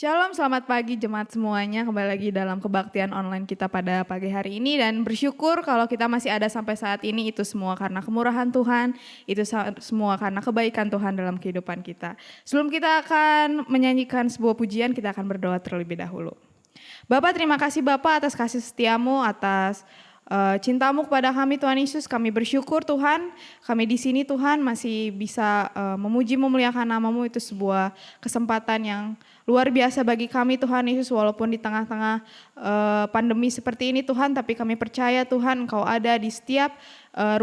Shalom, selamat pagi jemaat semuanya. Kembali lagi dalam kebaktian online kita pada pagi hari ini dan bersyukur kalau kita masih ada sampai saat ini itu semua karena kemurahan Tuhan, itu semua karena kebaikan Tuhan dalam kehidupan kita. Sebelum kita akan menyanyikan sebuah pujian, kita akan berdoa terlebih dahulu. Bapak, terima kasih Bapak atas kasih setiamu, atas cintamu kepada kami Tuhan Yesus. Kami bersyukur Tuhan, kami di sini Tuhan masih bisa memuji memuliakan namamu. Itu sebuah kesempatan yang luar biasa bagi kami Tuhan Yesus, walaupun di tengah-tengah pandemi seperti ini Tuhan, tapi kami percaya Tuhan Engkau ada di setiap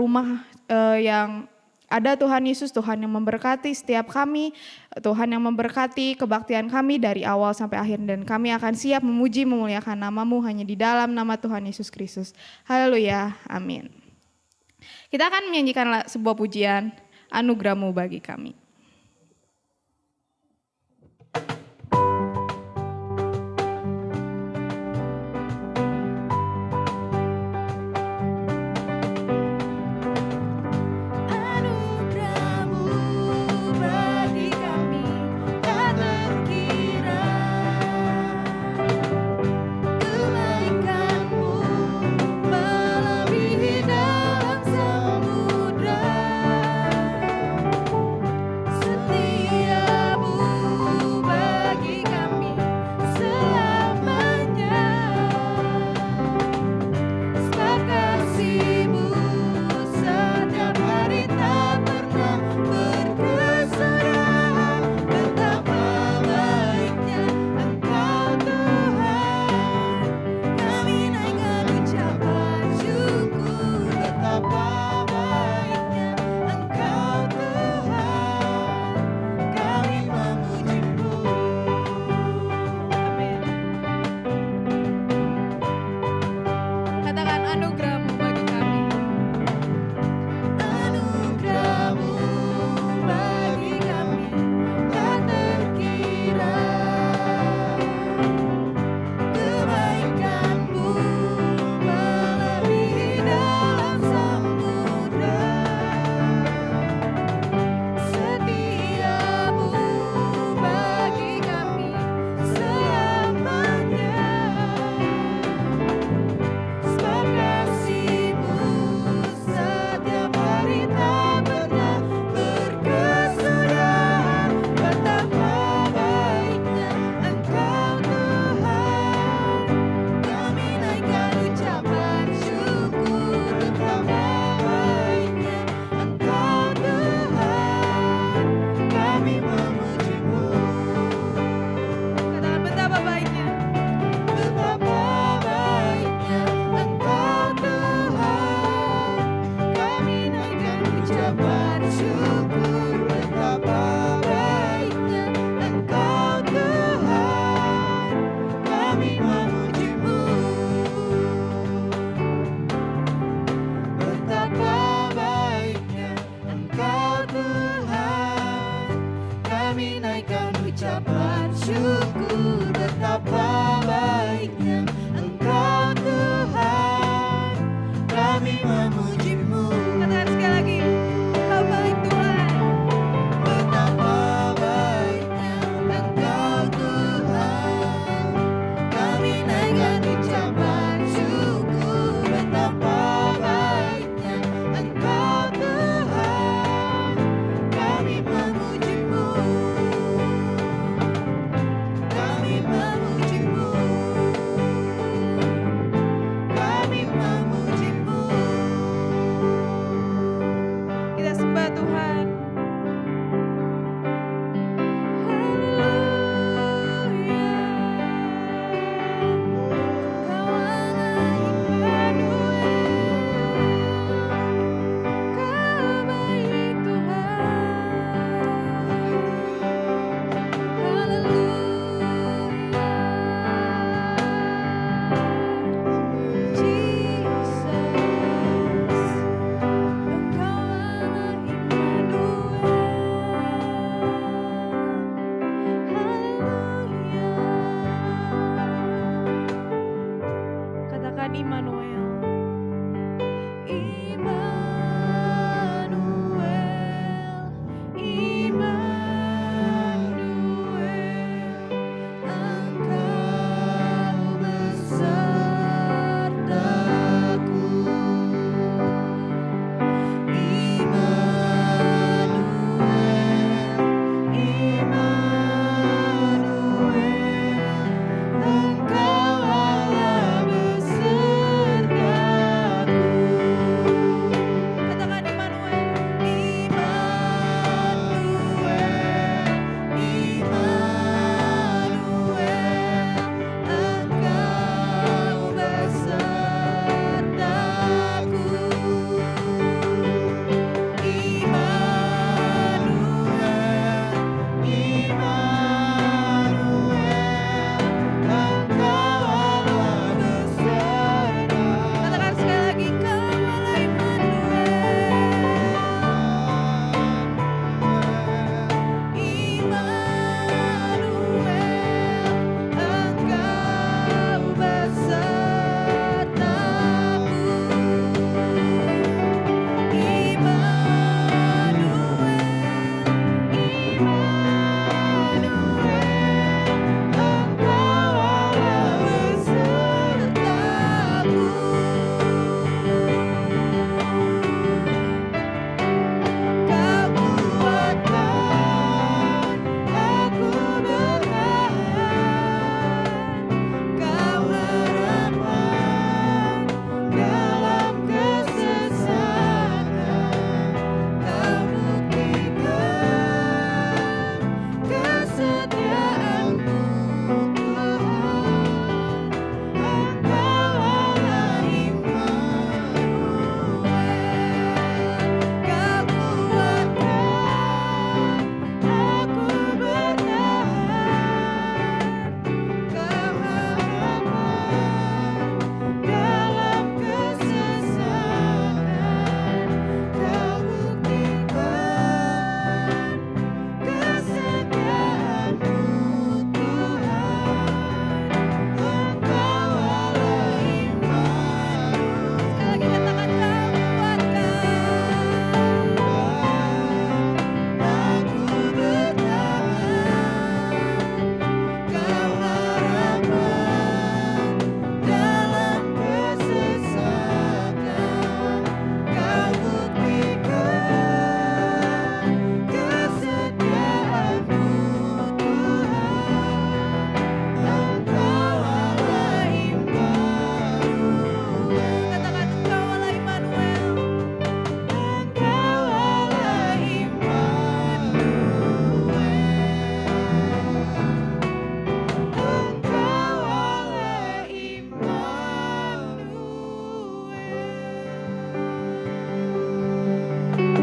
rumah yang ada Tuhan Yesus, Tuhan yang memberkati setiap kami, Tuhan yang memberkati kebaktian kami dari awal sampai akhir, dan kami akan siap memuji memuliakan namamu hanya di dalam nama Tuhan Yesus Kristus. Haleluya, amin. Kita akan menyanyikan sebuah pujian, anugerah-Mu bagi kami. Benar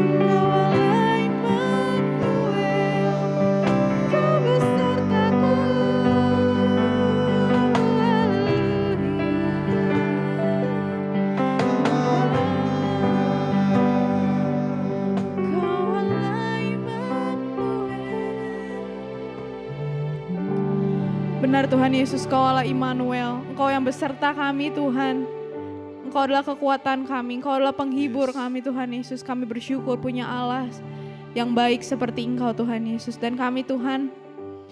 Tuhan Yesus, Kau Allah Immanuel, Engkau yang beserta kami Tuhan. Engkau adalah kekuatan kami, Engkau adalah penghibur kami Tuhan Yesus. Kami bersyukur punya Allah yang baik seperti Engkau Tuhan Yesus. Dan kami Tuhan,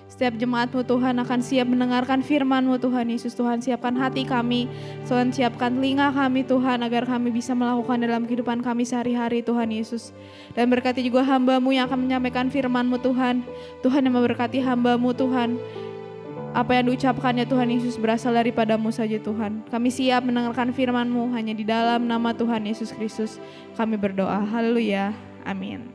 setiap jemaat-Mu Tuhan akan siap mendengarkan firman-Mu Tuhan Yesus. Tuhan siapkan hati kami, Tuhan siapkan telinga kami Tuhan, agar kami bisa melakukan dalam kehidupan kami sehari-hari Tuhan Yesus. Dan berkati juga hamba-Mu yang akan menyampaikan firman-Mu Tuhan. Tuhan yang memberkati hamba-Mu Tuhan. Apa yang diucapkannya Tuhan Yesus berasal daripada-Mu saja Tuhan. Kami siap mendengarkan firman-Mu hanya di dalam nama Tuhan Yesus Kristus. Kami berdoa, haleluya, amin.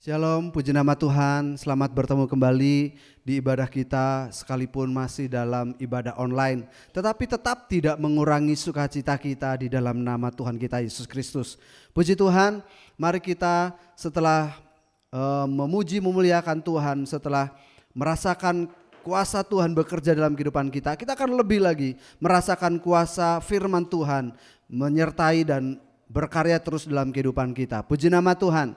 Shalom, puji nama Tuhan. Selamat bertemu kembali di ibadah kita sekalipun masih dalam ibadah online. Tetapi tetap tidak mengurangi sukacita kita di dalam nama Tuhan kita Yesus Kristus. Puji Tuhan, mari kita setelah memuji memuliakan Tuhan, setelah merasakan kuasa Tuhan bekerja dalam kehidupan kita, kita akan lebih lagi merasakan kuasa firman Tuhan menyertai dan berkarya terus dalam kehidupan kita. Puji nama Tuhan.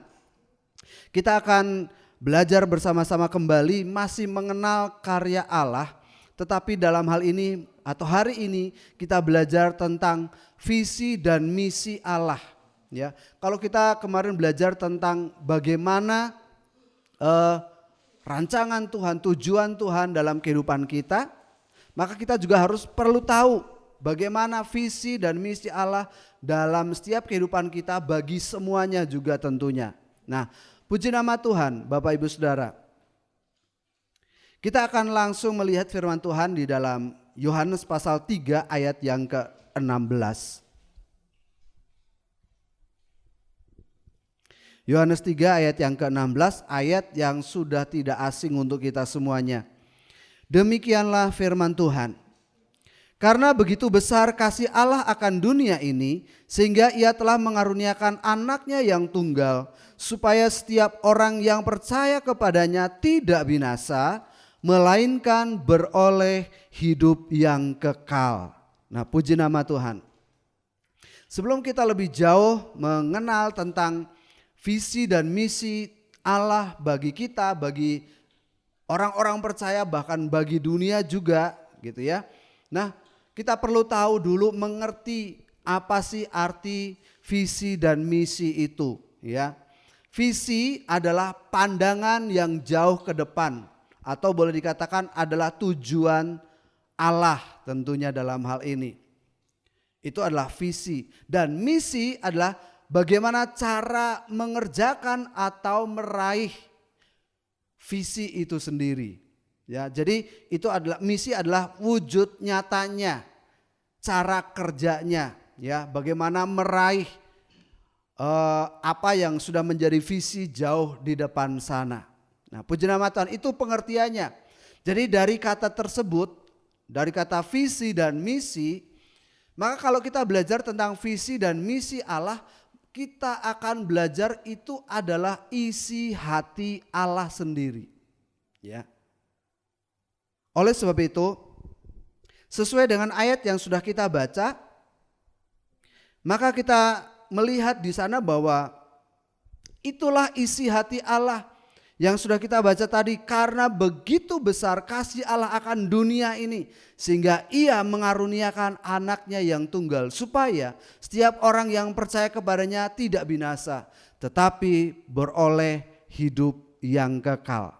Kita akan belajar bersama-sama kembali masih mengenal karya Allah, tetapi dalam hal ini atau hari ini kita belajar tentang visi dan misi Allah. Ya, kalau kita kemarin belajar tentang bagaimana rancangan Tuhan, tujuan Tuhan dalam kehidupan kita, maka kita juga perlu tahu bagaimana visi dan misi Allah dalam setiap kehidupan kita bagi semuanya juga tentunya. Nah, puji nama Tuhan, Bapak Ibu Saudara. Kita akan langsung melihat firman Tuhan di dalam Yohanes pasal 3 ayat yang ke-16. Yohanes 3 ayat yang ke-16, ayat yang sudah tidak asing untuk kita semuanya. Demikianlah firman Tuhan. Karena begitu besar kasih Allah akan dunia ini, sehingga Ia telah mengaruniakan anaknya yang tunggal, supaya setiap orang yang percaya kepadanya tidak binasa, melainkan beroleh hidup yang kekal. Nah, puji nama Tuhan. Sebelum kita lebih jauh mengenal tentang visi dan misi Allah bagi kita, bagi orang-orang percaya, bahkan bagi dunia juga gitu ya. Nah, kita perlu tahu dulu mengerti apa sih arti visi dan misi itu ya. Visi adalah pandangan yang jauh ke depan, atau boleh dikatakan adalah tujuan Allah tentunya dalam hal ini. Itu adalah visi, dan misi adalah bagaimana cara mengerjakan atau meraih visi itu sendiri. Ya, jadi itu adalah misi, adalah wujud nyatanya, cara kerjanya, ya, bagaimana meraih apa yang sudah menjadi visi jauh di depan sana. Nah, puji nama Tuhan, itu pengertiannya. Jadi dari kata tersebut, dari kata visi dan misi, maka kalau kita belajar tentang visi dan misi Allah, kita akan belajar itu adalah isi hati Allah sendiri. Ya. Oleh sebab itu, sesuai dengan ayat yang sudah kita baca, maka kita melihat di sana bahwa itulah isi hati Allah yang sudah kita baca tadi. Karena begitu besar kasih Allah akan dunia ini, sehingga Ia mengaruniakan anaknya yang tunggal, supaya setiap orang yang percaya kepadanya tidak binasa, tetapi beroleh hidup yang kekal.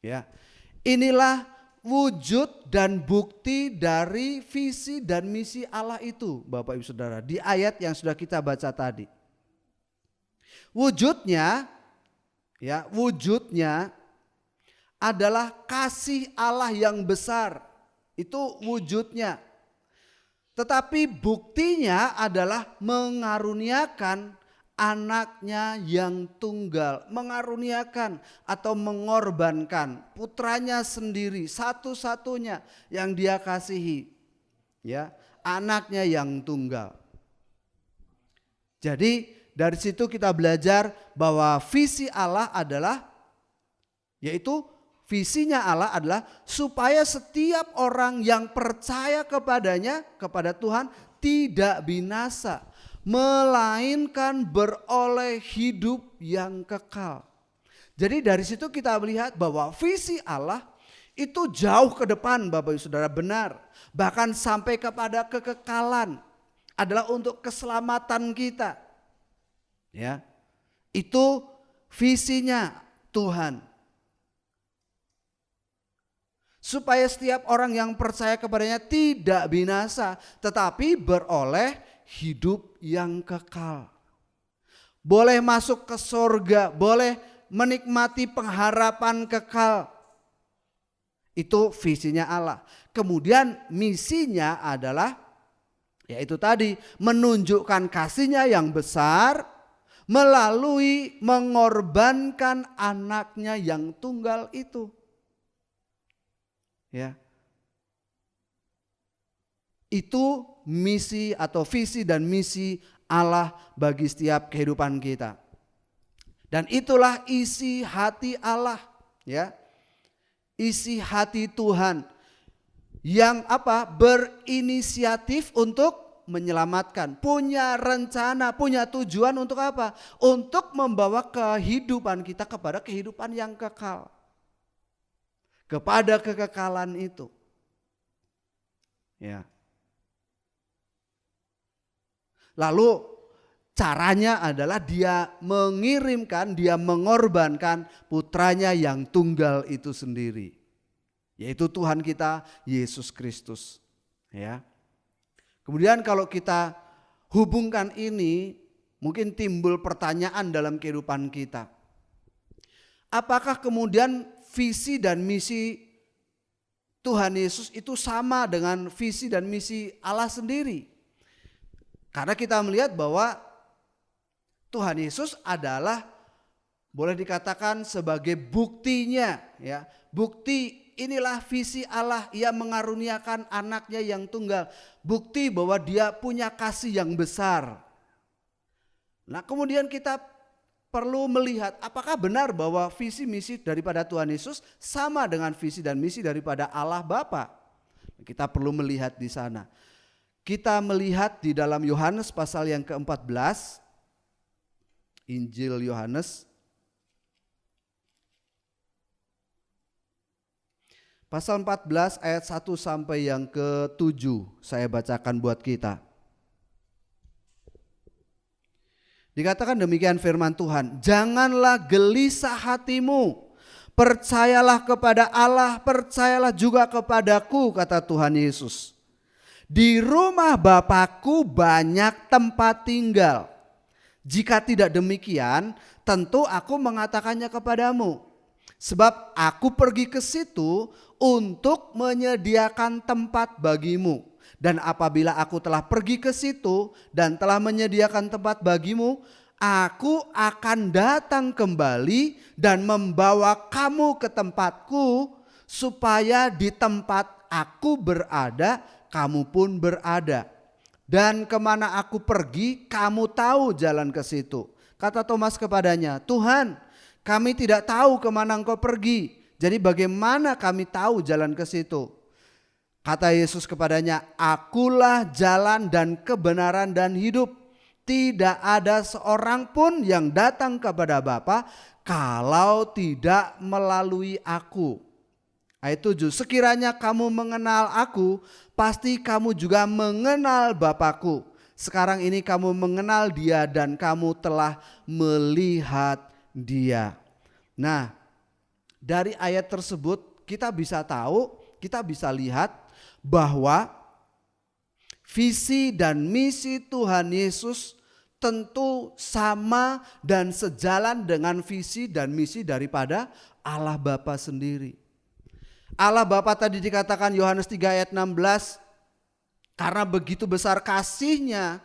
Ya, inilah wujud dan bukti dari visi dan misi Allah itu, Bapak Ibu Saudara, di ayat yang sudah kita baca tadi. Wujudnya, ya, wujudnya adalah kasih Allah yang besar. Itu wujudnya. Tetapi buktinya adalah mengaruniakan anaknya yang tunggal, mengaruniakan atau mengorbankan putranya sendiri, satu-satunya yang Dia kasihi, ya, anaknya yang tunggal. Jadi dari situ kita belajar bahwa visi Allah adalah, yaitu visinya Allah adalah supaya setiap orang yang percaya kepadanya, kepada Tuhan, tidak binasa, melainkan beroleh hidup yang kekal. Jadi dari situ kita melihat bahwa visi Allah itu jauh ke depan, Bapak Ibu Saudara, benar. Bahkan sampai kepada kekekalan, adalah untuk keselamatan kita. Ya. Itu visinya Tuhan. Supaya setiap orang yang percaya kepadanya tidak binasa, tetapi beroleh hidup yang kekal. Boleh masuk ke surga, boleh menikmati pengharapan kekal. Itu visinya Allah. Kemudian misinya adalah, yaitu tadi, menunjukkan kasihnya yang besar melalui mengorbankan anaknya yang tunggal itu. Ya. Itu misi atau visi dan misi Allah bagi setiap kehidupan kita. Dan itulah isi hati Allah, ya. Isi hati Tuhan yang apa? Berinisiatif untuk menyelamatkan, punya rencana, punya tujuan untuk apa? Untuk membawa kehidupan kita kepada kehidupan yang kekal. Kepada kekekalan itu. Ya. Lalu caranya adalah dia mengirimkan, dia mengorbankan putranya yang tunggal itu sendiri. Yaitu Tuhan kita Yesus Kristus. Ya. Kemudian kalau kita hubungkan ini, mungkin timbul pertanyaan dalam kehidupan kita. Apakah kemudian visi dan misi Tuhan Yesus itu sama dengan visi dan misi Allah sendiri? Karena kita melihat bahwa Tuhan Yesus adalah, boleh dikatakan sebagai buktinya, ya. Bukti inilah visi Allah, ia mengaruniakan anaknya yang tunggal. Bukti bahwa dia punya kasih yang besar. Nah, kemudian kita perlu melihat apakah benar bahwa visi misi daripada Tuhan Yesus sama dengan visi dan misi daripada Allah Bapa. Kita perlu melihat di sana. Kita melihat di dalam Yohanes pasal yang ke-14, Injil Yohanes pasal 14 ayat 1 sampai yang ke-7, saya bacakan buat kita. Dikatakan demikian firman Tuhan, janganlah gelisah hatimu, percayalah kepada Allah, percayalah juga kepadaku, kata Tuhan Yesus. Di rumah Bapakku banyak tempat tinggal. Jika tidak demikian, tentu aku mengatakannya kepadamu. Sebab aku pergi ke situ untuk menyediakan tempat bagimu. Dan apabila aku telah pergi ke situ dan telah menyediakan tempat bagimu, aku akan datang kembali dan membawa kamu ke tempatku, supaya di tempat aku berada, kamu pun berada. Dan kemana aku pergi, kamu tahu jalan ke situ. Kata Thomas kepadanya, Tuhan, kami tidak tahu kemana engkau pergi. Jadi bagaimana kami tahu jalan ke situ? Kata Yesus kepadanya, akulah jalan dan kebenaran dan hidup. Tidak ada seorang pun yang datang kepada Bapa kalau tidak melalui aku. Ayat 7, sekiranya kamu mengenal aku, pasti kamu juga mengenal Bapakku. Sekarang ini kamu mengenal dia dan kamu telah melihat dia. Nah, dari ayat tersebut kita bisa tahu, kita bisa lihat bahwa visi dan misi Tuhan Yesus tentu sama dan sejalan dengan visi dan misi daripada Allah Bapa sendiri. Allah Bapa tadi dikatakan Yohanes 3 ayat 16, karena begitu besar kasihnya,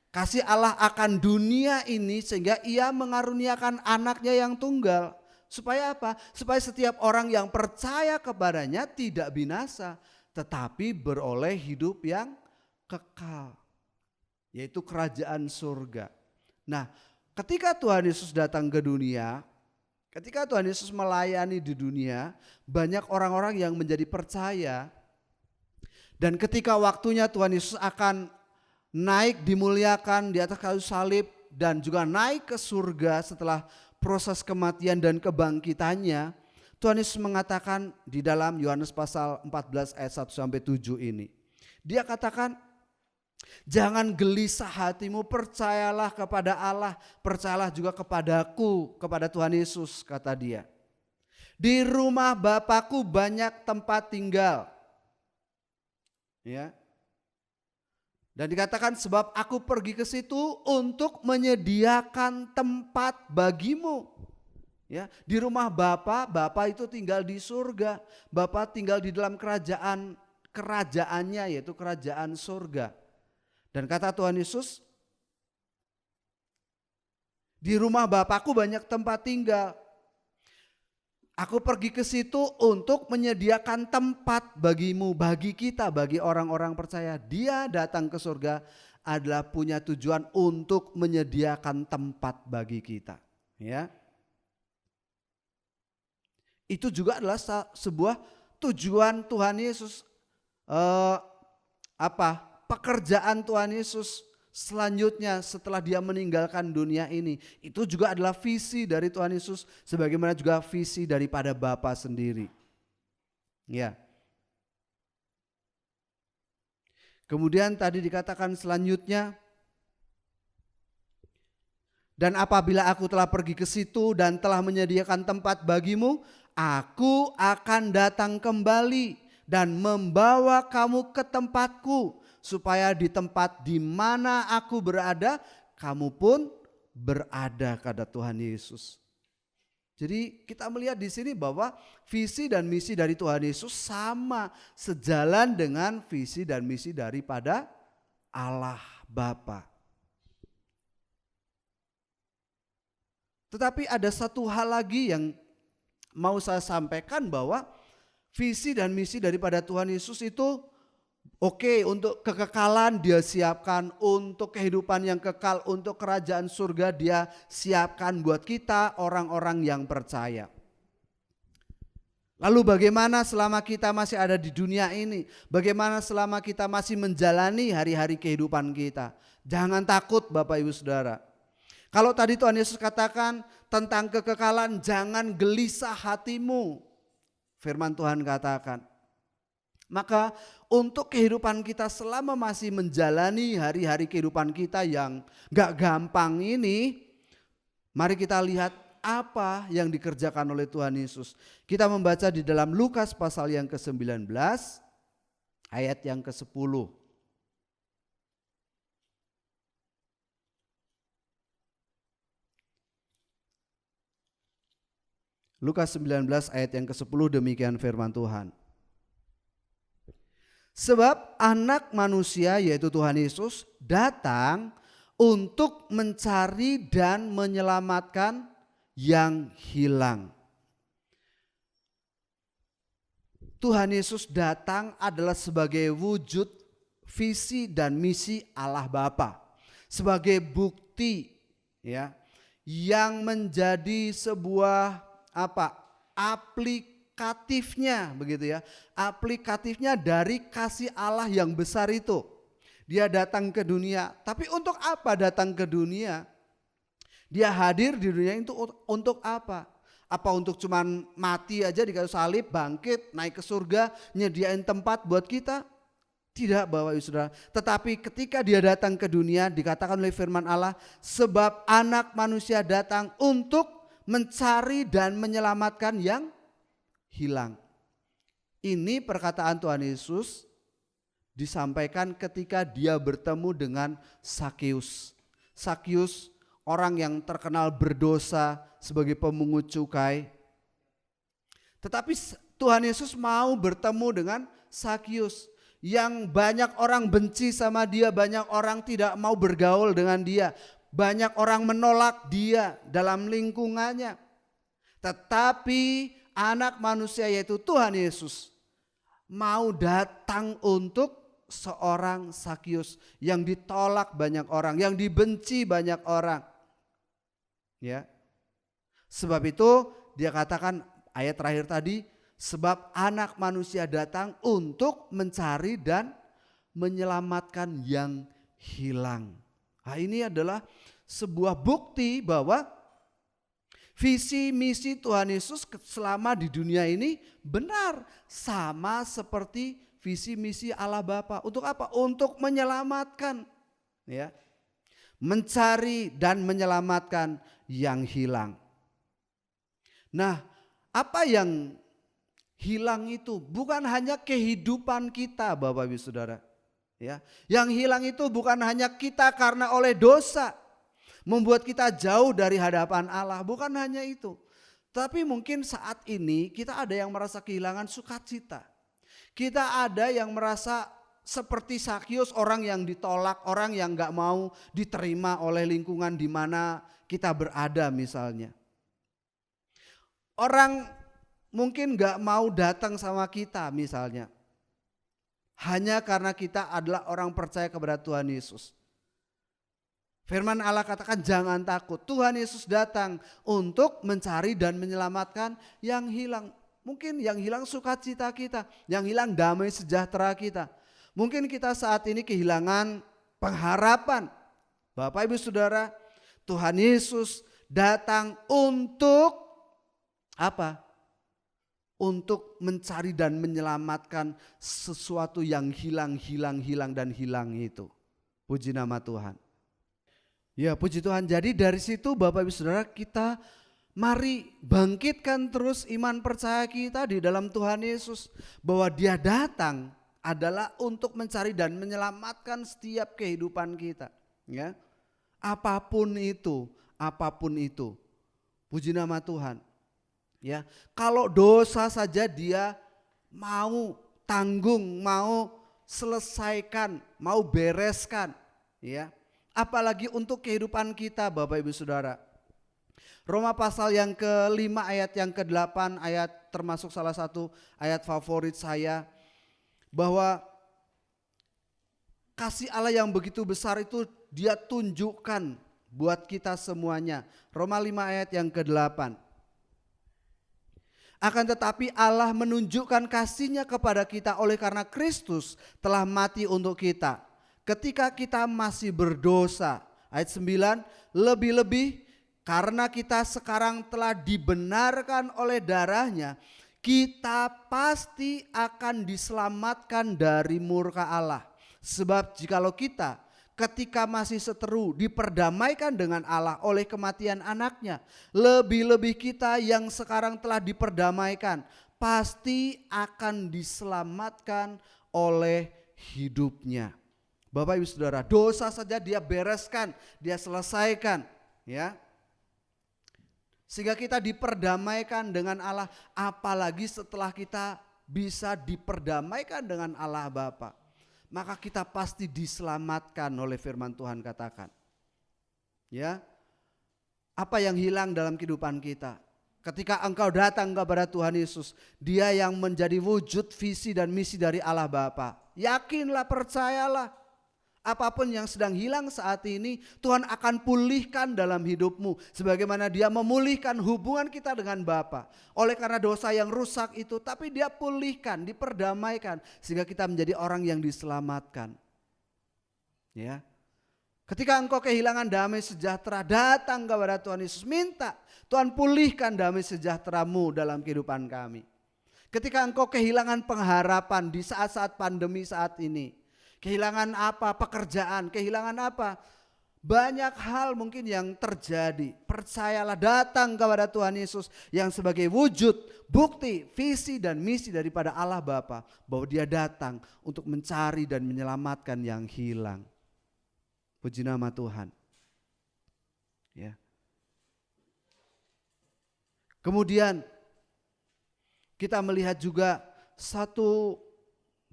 kasih Allah akan dunia ini sehingga ia mengaruniakan anaknya yang tunggal. Supaya apa? Supaya setiap orang yang percaya kepadanya tidak binasa, tetapi beroleh hidup yang kekal, yaitu kerajaan surga. Nah, ketika Tuhan Yesus datang ke dunia, ketika Tuhan Yesus melayani di dunia, banyak orang-orang yang menjadi percaya. Dan ketika waktunya Tuhan Yesus akan naik dimuliakan di atas kayu salib dan juga naik ke surga setelah proses kematian dan kebangkitannya, Tuhan Yesus mengatakan di dalam Yohanes pasal 14 ayat 1 sampai 7 ini. Dia katakan, jangan gelisah hatimu, percayalah kepada Allah, percayalah juga kepadaku, kepada Tuhan Yesus, kata dia. Di rumah Bapakku banyak tempat tinggal. Ya. Dan dikatakan sebab aku pergi ke situ untuk menyediakan tempat bagimu. Ya, di rumah Bapa itu tinggal di surga. Bapa tinggal di dalam kerajaannya, yaitu kerajaan surga. Dan kata Tuhan Yesus, di rumah Bapakku banyak tempat tinggal. Aku pergi ke situ untuk menyediakan tempat bagimu, bagi kita, bagi orang-orang percaya. Dia datang ke surga adalah punya tujuan untuk menyediakan tempat bagi kita. Ya, itu juga adalah sebuah tujuan Tuhan Yesus. Pekerjaan Tuhan Yesus selanjutnya setelah dia meninggalkan dunia ini, itu juga adalah visi dari Tuhan Yesus, sebagaimana juga visi daripada Bapa sendiri. Ya. Kemudian tadi dikatakan selanjutnya, dan apabila aku telah pergi ke situ dan telah menyediakan tempat bagimu, aku akan datang kembali dan membawa kamu ke tempatku, supaya di tempat di mana aku berada, kamu pun berada, kata Tuhan Yesus. Jadi kita melihat di sini bahwa visi dan misi dari Tuhan Yesus sama, sejalan dengan visi dan misi daripada Allah Bapa. Tetapi ada satu hal lagi yang mau saya sampaikan, bahwa visi dan misi daripada Tuhan Yesus itu oke, untuk kekekalan dia siapkan, untuk kehidupan yang kekal, untuk kerajaan surga dia siapkan buat kita orang-orang yang percaya. Lalu bagaimana selama kita masih ada di dunia ini? Bagaimana selama kita masih menjalani hari-hari kehidupan kita? Jangan takut Bapak Ibu Saudara. Kalau tadi Tuhan Yesus katakan tentang kekekalan, jangan gelisah hatimu. Firman Tuhan katakan. Maka untuk kehidupan kita selama masih menjalani hari-hari kehidupan kita yang gak gampang ini, mari kita lihat apa yang dikerjakan oleh Tuhan Yesus. Kita membaca di dalam Lukas pasal yang ke-19 ayat yang ke-10. Lukas 19 ayat yang ke-10, demikian firman Tuhan. Sebab anak manusia, yaitu Tuhan Yesus, datang untuk mencari dan menyelamatkan yang hilang. Tuhan Yesus datang adalah sebagai wujud visi dan misi Allah Bapa, sebagai bukti ya, yang menjadi sebuah aplikatifnya, begitu ya, aplikatifnya dari kasih Allah yang besar itu. Dia datang ke dunia, tapi untuk apa datang ke dunia? Dia hadir di dunia itu untuk apa? Apa untuk cuman mati aja di kayu salib, bangkit, naik ke surga, nyediain tempat buat kita? Tidak, Bapak Ibu Saudara. Tetapi ketika dia datang ke dunia, dikatakan oleh firman Allah, sebab anak manusia datang untuk mencari dan menyelamatkan yang hilang. Ini perkataan Tuhan Yesus disampaikan ketika dia bertemu dengan Sakeus. Sakeus, orang yang terkenal berdosa sebagai pemungut cukai. Tetapi Tuhan Yesus mau bertemu dengan Sakeus yang banyak orang benci sama dia, banyak orang tidak mau bergaul dengan dia, banyak orang menolak dia dalam lingkungannya. Tetapi anak manusia, yaitu Tuhan Yesus, mau datang untuk seorang Sakeus yang ditolak banyak orang, yang dibenci banyak orang. Ya. Sebab itu dia katakan ayat terakhir tadi, sebab anak manusia datang untuk mencari dan menyelamatkan yang hilang. Nah, ini adalah sebuah bukti bahwa visi misi Tuhan Yesus selama di dunia ini benar, sama seperti visi misi Allah Bapa. Untuk apa? Untuk menyelamatkan, ya. Mencari dan menyelamatkan yang hilang. Nah, apa yang hilang itu bukan hanya kehidupan kita, Bapak Ibu Saudara. Ya, yang hilang itu bukan hanya kita karena oleh dosa membuat kita jauh dari hadapan Allah, bukan hanya itu. Tapi mungkin saat ini kita ada yang merasa kehilangan sukacita. Kita ada yang merasa seperti Sakius, orang yang ditolak, orang yang gak mau diterima oleh lingkungan di mana kita berada misalnya. Orang mungkin gak mau datang sama kita misalnya. Hanya karena kita adalah orang percaya kepada Tuhan Yesus. Firman Allah katakan jangan takut, Tuhan Yesus datang untuk mencari dan menyelamatkan yang hilang. Mungkin yang hilang sukacita kita, yang hilang damai sejahtera kita. Mungkin kita saat ini kehilangan pengharapan. Bapak Ibu Saudara, Tuhan Yesus datang untuk apa? Untuk mencari dan menyelamatkan sesuatu yang hilang itu. Puji nama Tuhan. Ya, puji Tuhan. Jadi dari situ Bapak Ibu Saudara, kita mari bangkitkan terus iman percaya kita di dalam Tuhan Yesus, bahwa Dia datang adalah untuk mencari dan menyelamatkan setiap kehidupan kita, ya. Apapun itu. Puji nama Tuhan. Ya, kalau dosa saja Dia mau tanggung, mau selesaikan, mau bereskan, ya. Apalagi untuk kehidupan kita, Bapak Ibu Saudara. Roma pasal yang ke-5 ayat yang ke-8, ayat termasuk salah satu ayat favorit saya, bahwa kasih Allah yang begitu besar itu Dia tunjukkan buat kita semuanya. Roma 5 ayat yang ke-8. Akan tetapi Allah menunjukkan kasih-Nya kepada kita oleh karena Kristus telah mati untuk kita ketika kita masih berdosa. Ayat 9, lebih-lebih karena kita sekarang telah dibenarkan oleh darah-Nya, kita pasti akan diselamatkan dari murka Allah. Sebab jikalau kita ketika masih seteru diperdamaikan dengan Allah oleh kematian anaknya, lebih-lebih kita yang sekarang telah diperdamaikan pasti akan diselamatkan oleh hidupnya. Bapak Ibu Saudara, dosa saja Dia bereskan, Dia selesaikan, ya. Sehingga kita diperdamaikan dengan Allah, apalagi setelah kita bisa diperdamaikan dengan Allah Bapa, maka kita pasti diselamatkan oleh firman Tuhan katakan. Ya. Apa yang hilang dalam kehidupan kita? Ketika engkau datang kepada Tuhan Yesus, Dia yang menjadi wujud visi dan misi dari Allah Bapa. Yakinlah, percayalah. Apapun yang sedang hilang saat ini, Tuhan akan pulihkan dalam hidupmu. Sebagaimana Dia memulihkan hubungan kita dengan Bapa. Oleh karena dosa yang rusak itu, tapi Dia pulihkan, diperdamaikan. Sehingga kita menjadi orang yang diselamatkan. Ya. Ketika engkau kehilangan damai sejahtera, datang kepada Tuhan Yesus. Minta Tuhan pulihkan damai sejahteramu dalam kehidupan kami. Ketika engkau kehilangan pengharapan di saat-saat pandemi saat ini. Kehilangan apa? Pekerjaan, kehilangan apa? Banyak hal mungkin yang terjadi. Percayalah, datang kepada Tuhan Yesus yang sebagai wujud, bukti, visi dan misi daripada Allah Bapa, bahwa Dia datang untuk mencari dan menyelamatkan yang hilang. Puji nama Tuhan. Ya. Kemudian kita melihat juga satu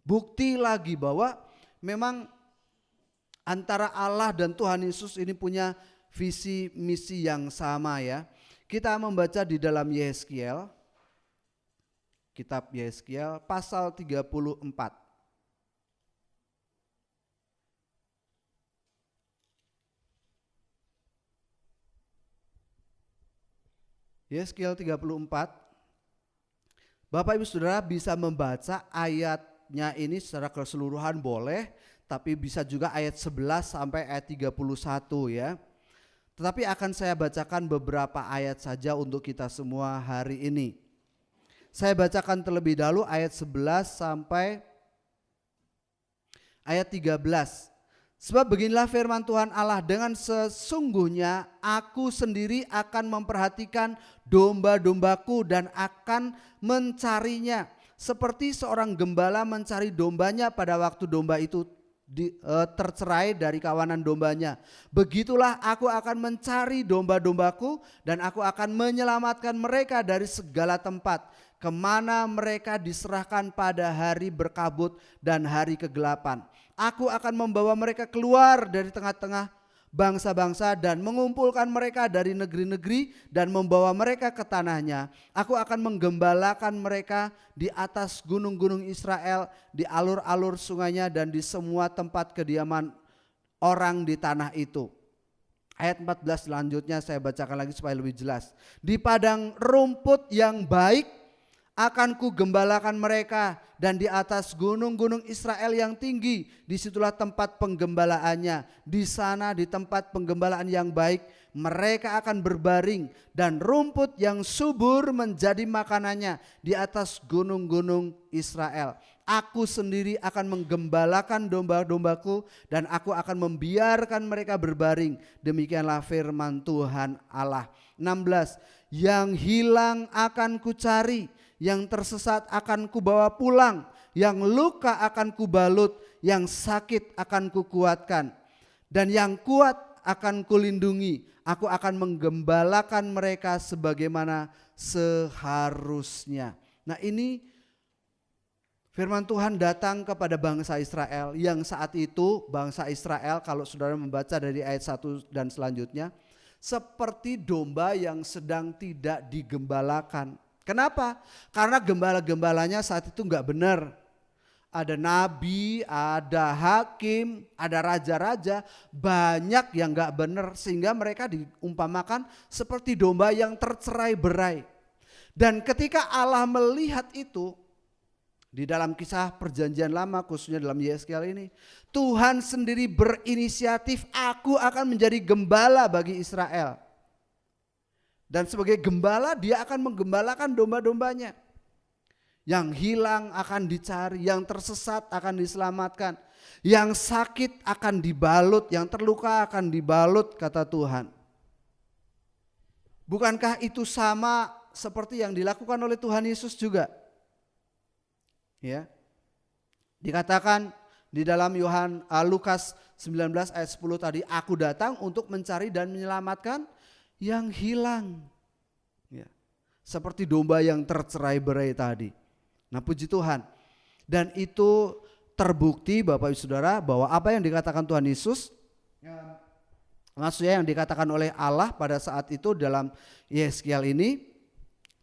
bukti lagi bahwa memang antara Allah dan Tuhan Yesus ini punya visi misi yang sama, ya. Kita membaca di dalam Yehezkiel, kitab Yehezkiel pasal 34. Yeskiel 34. Bapak Ibu Saudara bisa membaca ayatnya ini secara keseluruhan boleh, tapi bisa juga ayat 11 sampai ayat 31 ya. Tetapi akan saya bacakan beberapa ayat saja untuk kita semua hari ini. Saya bacakan terlebih dahulu ayat 11 sampai ayat 13. Sebab beginilah firman Tuhan Allah, dengan sesungguhnya aku sendiri akan memperhatikan domba-dombaku dan akan mencarinya. Seperti seorang gembala mencari dombanya pada waktu domba itu tercerai dari kawanan dombanya. Begitulah aku akan mencari domba-dombaku dan aku akan menyelamatkan mereka dari segala tempat kemana mereka diserahkan pada hari berkabut dan hari kegelapan. Aku akan membawa mereka keluar dari tengah-tengah bangsa-bangsa dan mengumpulkan mereka dari negeri-negeri dan membawa mereka ke tanahnya. Aku akan menggembalakan mereka di atas gunung-gunung Israel, di alur-alur sungainya dan di semua tempat kediaman orang di tanah itu. Ayat 14 selanjutnya saya bacakan lagi supaya lebih jelas. Di padang rumput yang baik akan ku gembalakan mereka, dan di atas gunung-gunung Israel yang tinggi, disitulah tempat penggembalaannya. Di sana di tempat penggembalaan yang baik mereka akan berbaring, dan rumput yang subur menjadi makanannya di atas gunung-gunung Israel. Aku sendiri akan menggembalakan domba-dombaku dan aku akan membiarkan mereka berbaring. Demikianlah firman Tuhan Allah. 16. Yang hilang akan kucari, yang tersesat akan kubawa pulang, yang luka akan kubalut, yang sakit akan kukuatkan, dan yang kuat akan kulindungi. Aku akan menggembalakan mereka sebagaimana seharusnya. Nah, ini firman Tuhan datang kepada bangsa Israel yang saat itu bangsa Israel, kalau saudara membaca dari ayat 1 dan selanjutnya, seperti domba yang sedang tidak digembalakan. Kenapa? Karena gembala-gembalanya saat itu enggak benar. Ada nabi, ada hakim, ada raja-raja, banyak yang enggak benar, sehingga mereka diumpamakan seperti domba yang tercerai-berai. Dan ketika Allah melihat itu, di dalam kisah perjanjian lama khususnya dalam Yeskiel ini, Tuhan sendiri berinisiatif, aku akan menjadi gembala bagi Israel. Dan sebagai gembala dia akan menggembalakan domba-dombanya. Yang hilang akan dicari, yang tersesat akan diselamatkan, yang sakit akan dibalut, yang terluka akan dibalut, kata Tuhan. Bukankah itu sama seperti yang dilakukan oleh Tuhan Yesus juga? Ya. Dikatakan di dalam Lukas 19 ayat 10 tadi, aku datang untuk mencari dan menyelamatkan yang hilang, ya, seperti domba yang tercerai-berai tadi. Nah, puji Tuhan. Dan itu terbukti Bapak Ibu Saudara bahwa apa yang dikatakan Tuhan Yesus, maksudnya yang dikatakan oleh Allah pada saat itu dalam Yeskiel ini,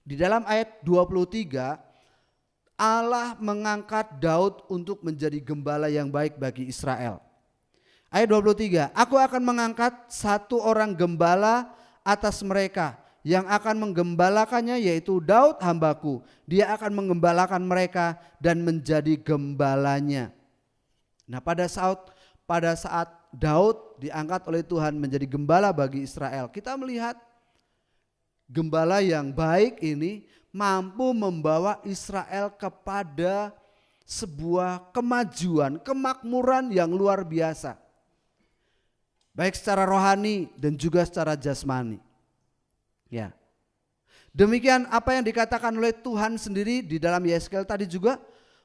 di dalam ayat 23 Allah mengangkat Daud untuk menjadi gembala yang baik bagi Israel. Ayat 23, aku akan mengangkat satu orang gembala atas mereka, yang akan menggembalakannya yaitu Daud hambaku. Dia akan menggembalakan mereka dan menjadi gembalanya. Nah, pada saat Daud diangkat oleh Tuhan menjadi gembala bagi Israel, kita melihat gembala yang baik ini mampu membawa Israel kepada sebuah kemajuan, kemakmuran yang luar biasa. Baik secara rohani dan juga secara jasmani. Ya. Demikian apa yang dikatakan oleh Tuhan sendiri di dalam Yeskiel tadi juga,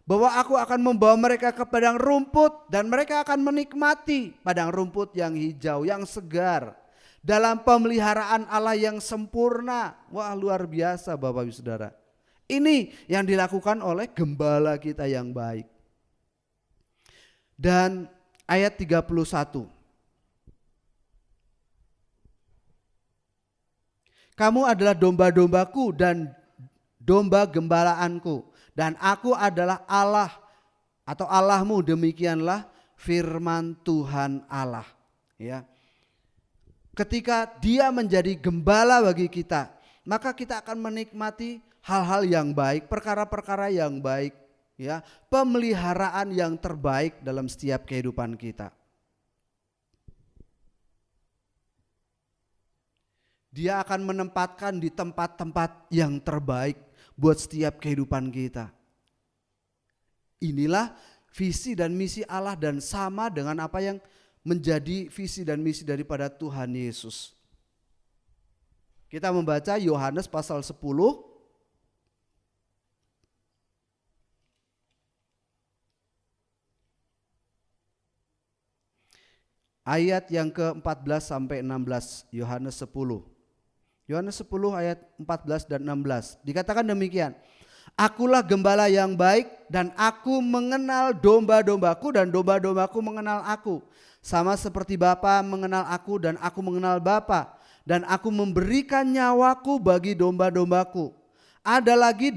bahwa aku akan membawa mereka ke padang rumput dan mereka akan menikmati padang rumput yang hijau, yang segar, dalam pemeliharaan Allah yang sempurna. Wah, luar biasa Bapak Ibu Saudara. Ini yang dilakukan oleh gembala kita yang baik. Dan ayat 31. Kamu adalah domba-dombaku dan domba gembalaanku, dan aku adalah Allah atau Allahmu, demikianlah firman Tuhan Allah. Ya. Ketika dia menjadi gembala bagi kita, maka kita akan menikmati hal-hal yang baik, perkara-perkara yang baik, ya, pemeliharaan yang terbaik dalam setiap kehidupan kita. Dia akan menempatkan di tempat-tempat yang terbaik buat setiap kehidupan kita. Inilah visi dan misi Allah dan sama dengan apa yang menjadi visi dan misi daripada Tuhan Yesus. Kita membaca Yohanes pasal 10 ayat yang ke-14 sampai 16. Yohanes 10. Yohanes 10 ayat 14 dan 16. Dikatakan demikian. Akulah gembala yang baik dan aku mengenal domba-dombaku dan domba-dombaku mengenal aku. Sama seperti Bapa mengenal aku dan aku mengenal Bapa. Dan aku memberikan nyawaku bagi domba-dombaku. Ada lagi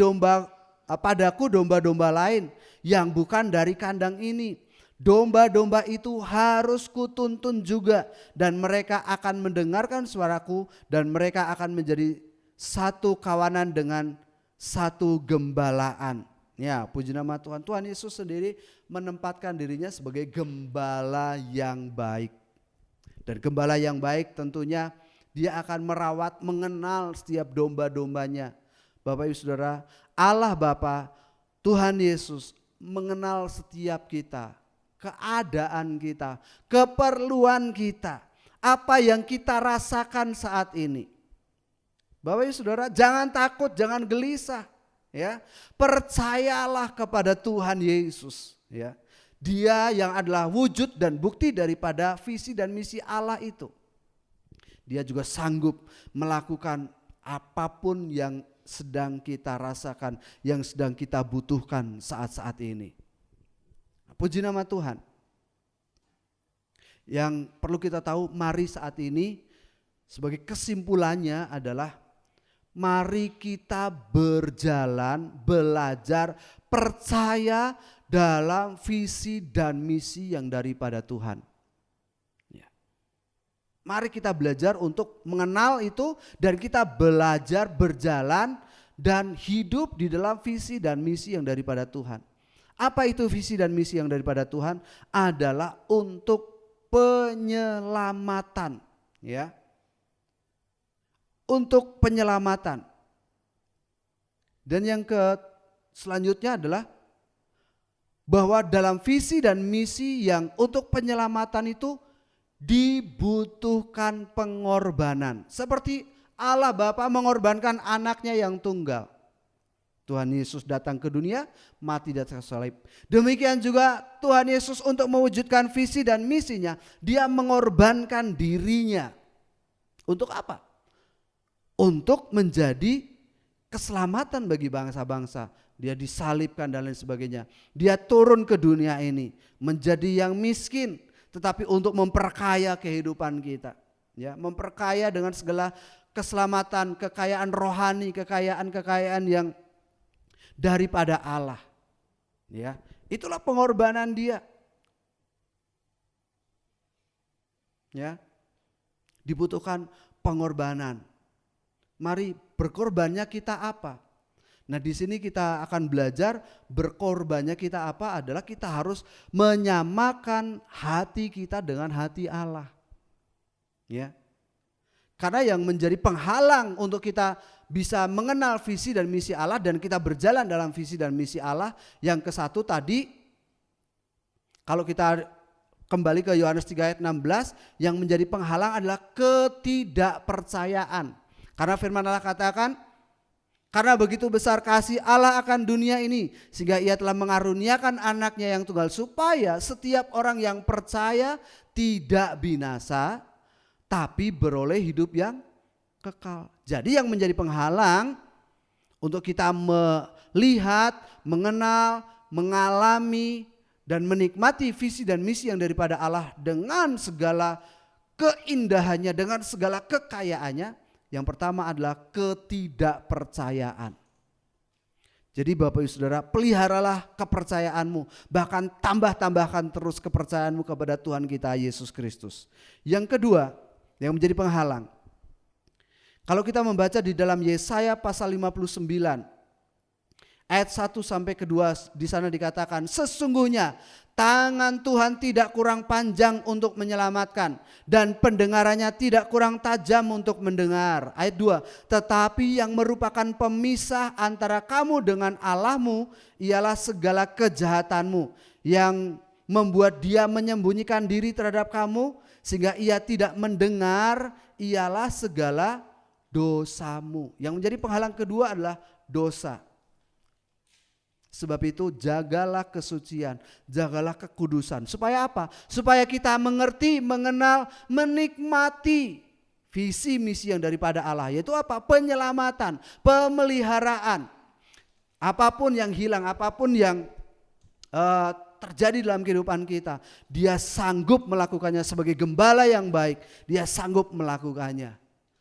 padaku domba-domba lain yang bukan dari kandang ini. Domba-domba itu harus kutuntun juga dan mereka akan mendengarkan suaraku dan mereka akan menjadi satu kawanan dengan satu gembalaan. Ya, puji nama Tuhan. Tuhan Yesus sendiri menempatkan dirinya sebagai gembala yang baik. Dan gembala yang baik tentunya dia akan merawat, mengenal setiap domba-dombanya. Bapak Ibu Saudara, Allah Bapa, Tuhan Yesus mengenal setiap kita, keadaan kita, keperluan kita, apa yang kita rasakan saat ini. Bapak Ibu Saudara, jangan takut, jangan gelisah, ya. Percayalah kepada Tuhan Yesus, ya. Dia yang adalah wujud dan bukti daripada visi dan misi Allah itu. Dia juga sanggup melakukan apapun yang sedang kita rasakan, yang sedang kita butuhkan saat-saat ini. Puji nama Tuhan. Yang perlu kita tahu, mari saat ini sebagai kesimpulannya adalah mari kita berjalan, belajar, percaya dalam visi dan misi yang daripada Tuhan. Ya. Mari kita belajar untuk mengenal itu dan kita belajar berjalan dan hidup di dalam visi dan misi yang daripada Tuhan. Apa itu visi dan misi yang daripada Tuhan? Adalah untuk penyelamatan, ya. Untuk penyelamatan. Dan yang selanjutnya adalah bahwa dalam visi dan misi yang untuk penyelamatan itu dibutuhkan pengorbanan. Seperti Allah Bapa mengorbankan anaknya yang tunggal. Tuhan Yesus datang ke dunia, mati di atas salib. Demikian juga Tuhan Yesus untuk mewujudkan visi dan misinya, dia mengorbankan dirinya. Untuk apa? Untuk menjadi keselamatan bagi bangsa-bangsa. Dia disalibkan dan lain sebagainya. Dia turun ke dunia ini menjadi yang miskin, tetapi untuk memperkaya kehidupan kita. Ya, memperkaya dengan segala keselamatan, kekayaan rohani, kekayaan-kekayaan yang daripada Allah. Ya, itulah pengorbanan dia. Ya. Dibutuhkan pengorbanan. Mari berkorbannya kita apa? Nah, di sini kita akan belajar berkorbannya kita apa adalah kita harus menyamakan hati kita dengan hati Allah. Ya. Karena yang menjadi penghalang untuk kita bisa mengenal visi dan misi Allah dan kita berjalan dalam visi dan misi Allah, yang ke-1 tadi, kalau kita kembali ke Yohanes 3 ayat 16, yang menjadi penghalang adalah ketidakpercayaan. Karena firman Allah katakan, karena begitu besar kasih Allah akan dunia ini, sehingga ia telah mengaruniakan anaknya yang tunggal, supaya setiap orang yang percaya tidak binasa, tapi beroleh hidup yang kekal. Jadi yang menjadi penghalang untuk kita melihat, mengenal, mengalami, dan menikmati visi dan misi yang daripada Allah dengan segala keindahannya, dengan segala kekayaannya, yang pertama adalah ketidakpercayaan. Jadi Bapak Ibu Saudara, peliharalah kepercayaanmu, bahkan tambahkan terus kepercayaanmu kepada Tuhan kita Yesus Kristus. Yang kedua, yang menjadi penghalang, Kalau kita membaca di dalam Yesaya pasal 59 ayat 1 sampai ke 2, di sana dikatakan, sesungguhnya tangan Tuhan tidak kurang panjang untuk menyelamatkan dan pendengarannya tidak kurang tajam untuk mendengar. Ayat 2, tetapi yang merupakan pemisah antara kamu dengan Allahmu ialah segala kejahatanmu yang membuat dia menyembunyikan diri terhadap kamu sehingga ia tidak mendengar, ialah segala dosamu. Yang menjadi penghalang kedua adalah dosa. Sebab itu jagalah kesucian, jagalah kekudusan. Supaya apa? Supaya kita mengerti, mengenal, menikmati visi misi yang daripada Allah. Yaitu apa? Penyelamatan, pemeliharaan. Apapun yang hilang, apapun yang terjadi dalam kehidupan kita, dia sanggup melakukannya sebagai gembala yang baik. Dia sanggup melakukannya.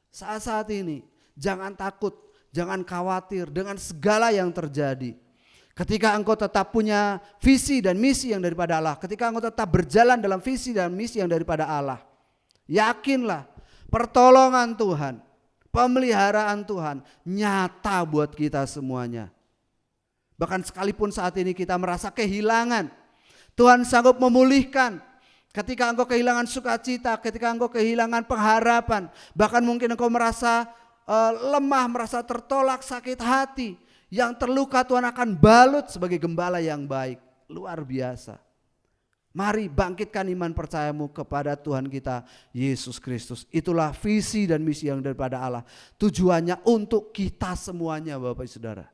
Saat-saat ini jangan takut, jangan khawatir dengan segala yang terjadi. Ketika engkau tetap punya visi dan misi yang daripada Allah, ketika engkau tetap berjalan dalam visi dan misi yang daripada Allah, yakinlah pertolongan Tuhan, pemeliharaan Tuhan nyata buat kita semuanya. Bahkan sekalipun saat ini kita merasa kehilangan, Tuhan sanggup memulihkan. Ketika engkau kehilangan sukacita, ketika engkau kehilangan pengharapan, bahkan mungkin engkau merasa lemah, merasa tertolak, sakit hati, yang terluka, Tuhan akan balut sebagai gembala yang baik. Luar biasa. Mari bangkitkan iman percayamu kepada Tuhan kita Yesus Kristus. Itulah visi dan misi yang daripada Allah. Tujuannya untuk kita semuanya, Bapak Saudara.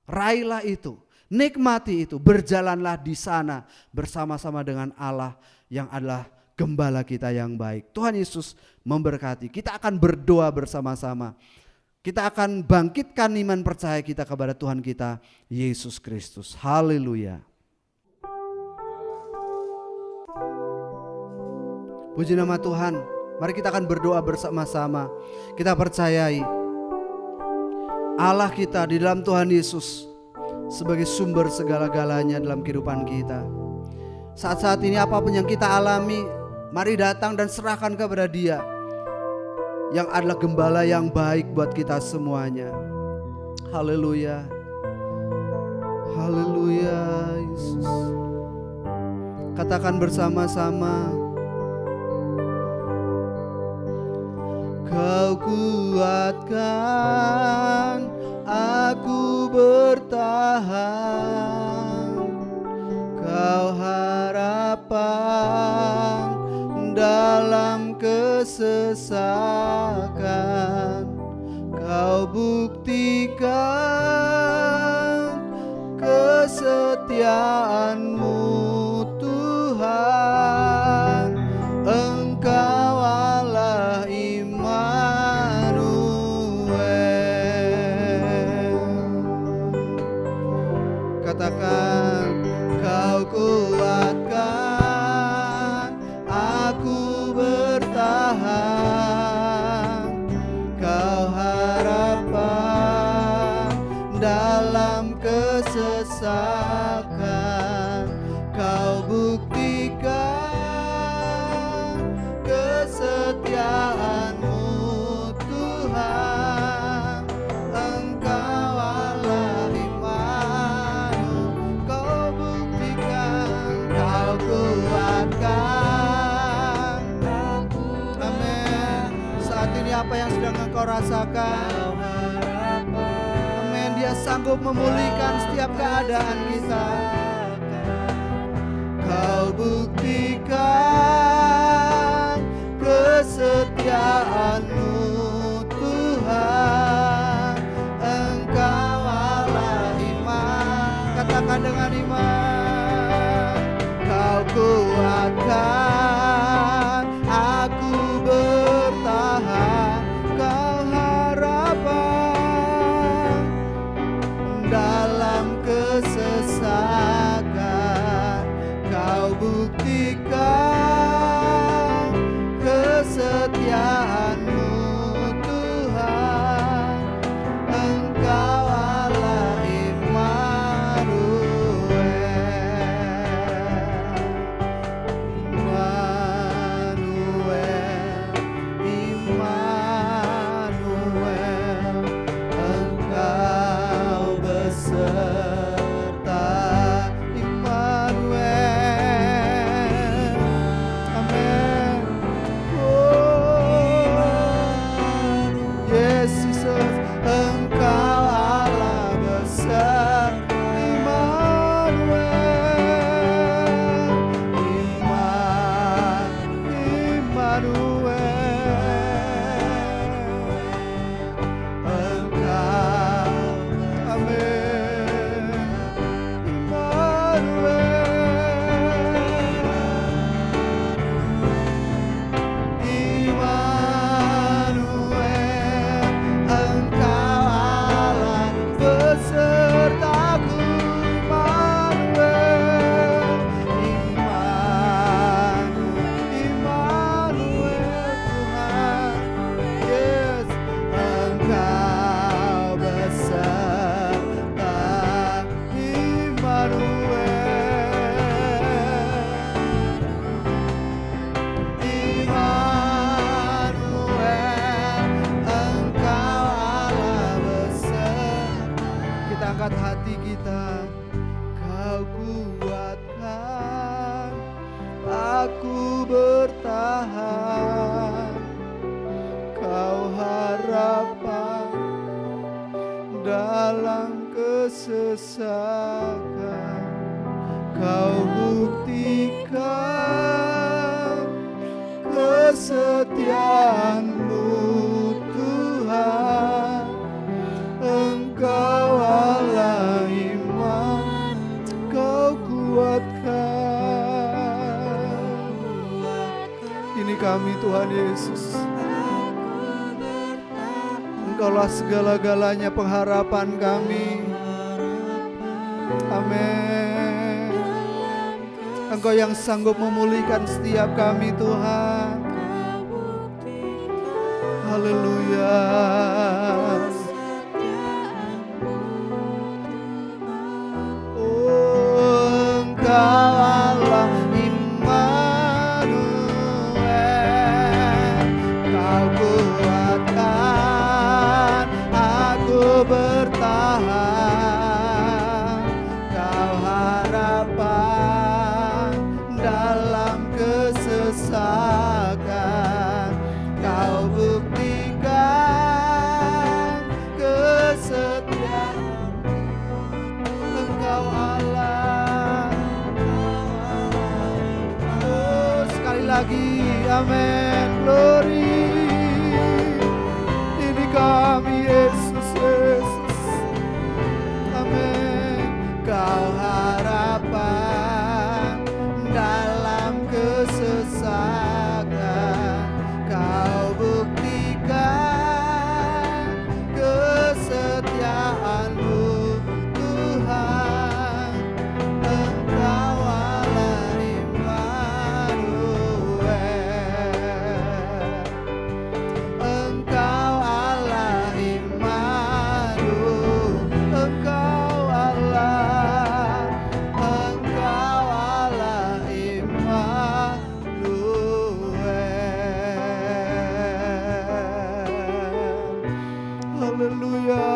Raihlah itu, nikmati itu, berjalanlah di sana bersama-sama dengan Allah yang adalah gembala kita yang baik. Tuhan Yesus memberkati. Kita akan berdoa bersama-sama. Kita akan bangkitkan iman percaya kita kepada Tuhan kita Yesus Kristus. Haleluya. Puji nama Tuhan. Mari kita akan berdoa bersama-sama. Kita percayai Allah kita di dalam Tuhan Yesus sebagai sumber segala-galanya dalam kehidupan kita. Saat-saat ini apapun yang kita alami, mari datang dan serahkan kepada Dia yang adalah gembala yang baik buat kita semuanya. Haleluya. Haleluya Yesus. Katakan bersama-sama. Kau kuatkan aku bertahan, Kau harapan dalam kesesakan, Kau buktikan kesetiaan-Mu Tuhan. Engkau Allah Immanuel. Katakan, Kau kuatkan aku bertahan, Kau harapan dalam kesesakan, Kau buktikan kesetiaan-Mu Tuhan. Engkau Allah Immanuel. Kau buktikan, Kau kuatkan. Amin. Saat ini apa yang sedang engkau rasakan? Amin. Dia sanggup memulihkan setiap keadaan kita. Kau buktikan kesetiaan-Mu Tuhan. Engkau Allah iman. Katakan dengan iman. Kau kuatkan aku bertahan, Kau harapan dalam kesesakan, Kau buktikan kesetiaan-Mu dalam kesesakan, Kau buktikan kesetiaan-Mu Tuhan. Engkau Allah iman, Kau kuatkan. Ini kami Tuhan Yesus, Engkaulah segala-galanya pengharapan kami. Amin. Engkau yang sanggup memulihkan setiap kami Tuhan. Haleluya. Oh, Engkau Allah Immanuel, Kau kuatkan aku bertahan. Kau harapan dalam kesesakan, Kau buktikan kesetiaan. Engkau Allah. Oh, sekali lagi, amin, glory. Ini kami Yesus, Yesus, amin. Kau harapan dalam kesesakan, Kau buktikan kesetiaan-Mu Tuhan. Engkau Allah Immanuel, Engkau Allah Immanuel, Engkau Allah Immanuel. Haleluya.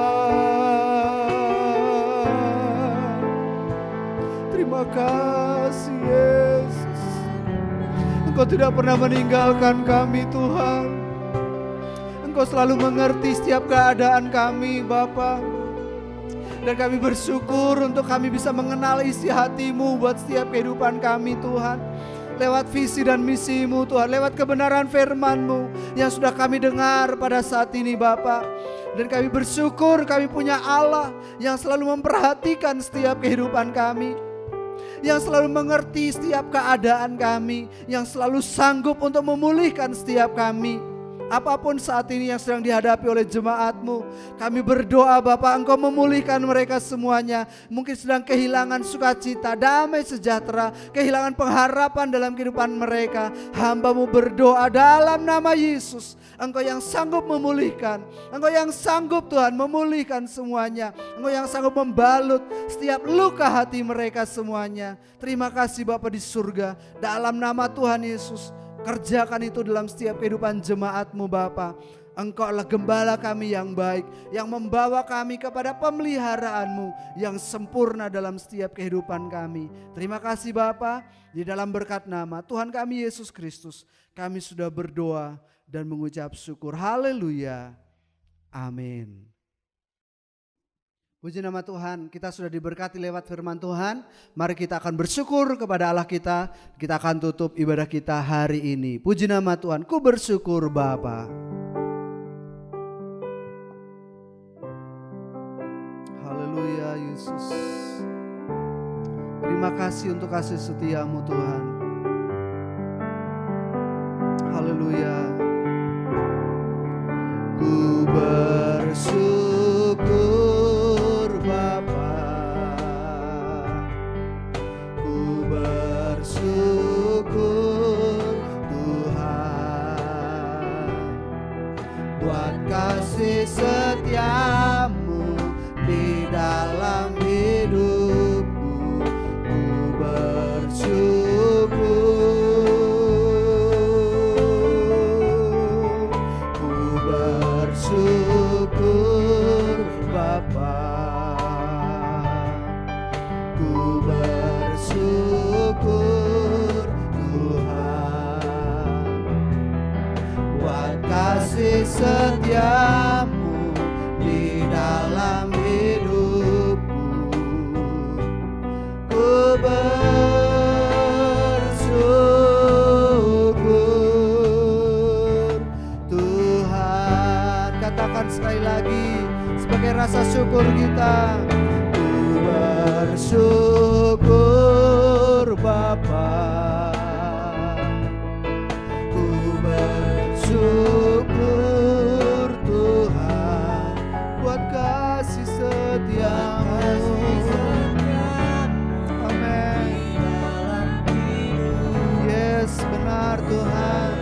Terima kasih Yesus, Engkau tidak pernah meninggalkan kami Tuhan. Engkau selalu mengerti setiap keadaan kami Bapa. Dan kami bersyukur untuk kami bisa mengenal isi hati-Mu buat setiap kehidupan kami Tuhan. Lewat visi dan misi-Mu Tuhan, lewat kebenaran firman-Mu yang sudah kami dengar pada saat ini Bapa. Dan kami bersyukur kami punya Allah yang selalu memperhatikan setiap kehidupan kami, yang selalu mengerti setiap keadaan kami, yang selalu sanggup untuk memulihkan setiap kami. Apapun saat ini yang sedang dihadapi oleh jemaat-Mu, kami berdoa Bapa, Engkau memulihkan mereka semuanya. Mungkin sedang kehilangan sukacita, damai sejahtera, kehilangan pengharapan dalam kehidupan mereka. Hamba-Mu berdoa dalam nama Yesus, Engkau yang sanggup memulihkan, Engkau yang sanggup Tuhan memulihkan semuanya. Engkau yang sanggup membalut setiap luka hati mereka semuanya. Terima kasih Bapa di surga, dalam nama Tuhan Yesus. Kerjakan itu dalam setiap kehidupan jemaat-Mu Bapa. Engkau adalah gembala kami yang baik, yang membawa kami kepada pemeliharaan-Mu yang sempurna dalam setiap kehidupan kami. Terima kasih Bapa, di dalam berkat nama Tuhan kami Yesus Kristus, kami sudah berdoa dan mengucap syukur. Haleluya. Amin. Puji nama Tuhan, kita sudah diberkati lewat firman Tuhan. Mari kita akan bersyukur kepada Allah kita. Kita akan tutup ibadah kita hari ini. Puji nama Tuhan, ku bersyukur Bapa. Haleluya Yesus. Terima kasih untuk kasih setia-Mu Tuhan. Haleluya. Ku bersyukur Bapa, ku bersyukur Tuhan buat kasih setia-Mu di dalam hidupku. Ku bersyukur, ku bersyukur Bapa. Ku bersyukur Tuhan buat kasih setia-Mu di dalam hidup. katakan sekali lagi sebagai rasa syukur kita. Ku bersyukur Bapa, ku bersyukur Tuhan buat kasih setiamu. Amin. Yes, benar Tuhan.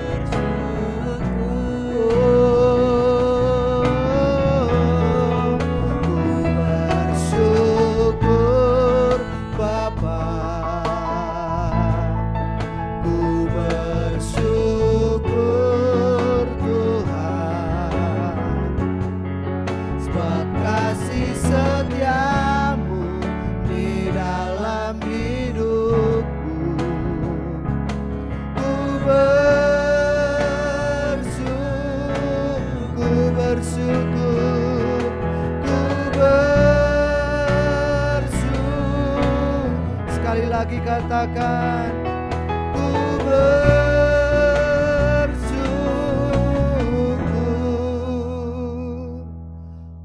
Sekali lagi katakan, ku bersyukur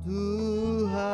Tuhan.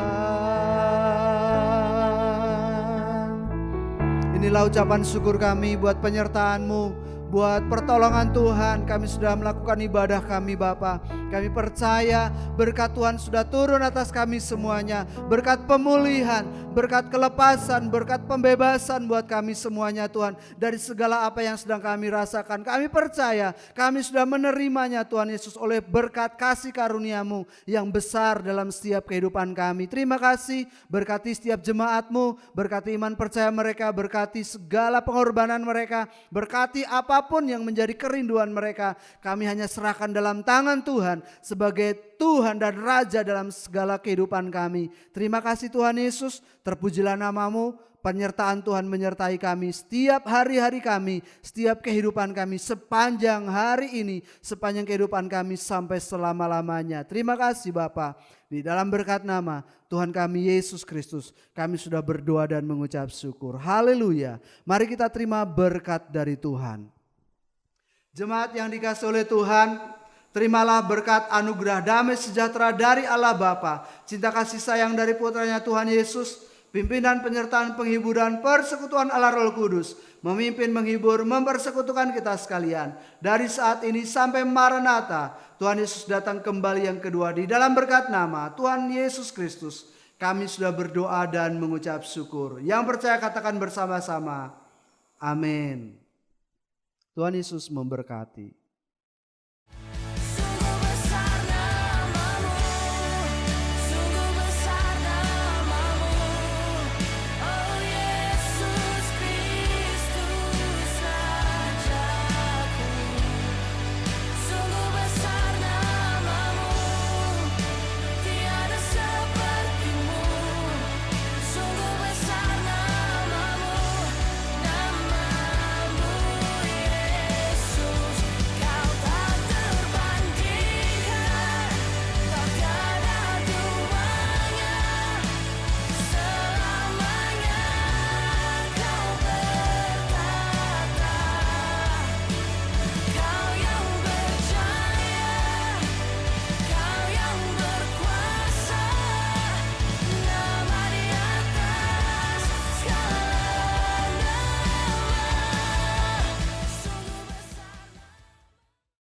Inilah ucapan syukur kami buat penyertaan-Mu, buat pertolongan Tuhan. Kami sudah melakukan ibadah kami Bapa. Kami percaya berkat Tuhan sudah turun atas kami semuanya. Berkat pemulihan, berkat kelepasan, berkat pembebasan buat kami semuanya Tuhan. Dari segala apa yang sedang kami rasakan, kami percaya kami sudah menerimanya Tuhan Yesus oleh berkat kasih karunia-Mu yang besar dalam setiap kehidupan kami. Terima kasih, berkati setiap jemaat-Mu, berkati iman percaya mereka, berkati segala pengorbanan mereka, berkati apapun yang menjadi kerinduan mereka. Kami hanya serahkan dalam tangan Tuhan sebagai Tuhan dan Raja dalam segala kehidupan kami. Terima kasih Tuhan Yesus, terpujilah nama-Mu. Penyertaan Tuhan menyertai kami setiap hari-hari kami, setiap kehidupan kami sepanjang hari ini, sepanjang kehidupan kami sampai selama-lamanya. Terima kasih Bapa. Di dalam berkat nama Tuhan kami Yesus Kristus, kami sudah berdoa dan mengucap syukur. Haleluya. Mari kita terima berkat dari Tuhan. Jemaat yang dikasihi oleh Tuhan, terimalah berkat anugerah damai sejahtera dari Allah Bapa, cinta kasih sayang dari putranya Tuhan Yesus, pimpinan penyertaan penghiburan persekutuan Allah Roh Kudus, memimpin, menghibur, mempersekutukan kita sekalian. Dari saat ini sampai Maranatha, Tuhan Yesus datang kembali yang kedua. Di dalam berkat nama Tuhan Yesus Kristus, kami sudah berdoa dan mengucap syukur. Yang percaya katakan bersama-sama, amin. Tuhan Yesus memberkati.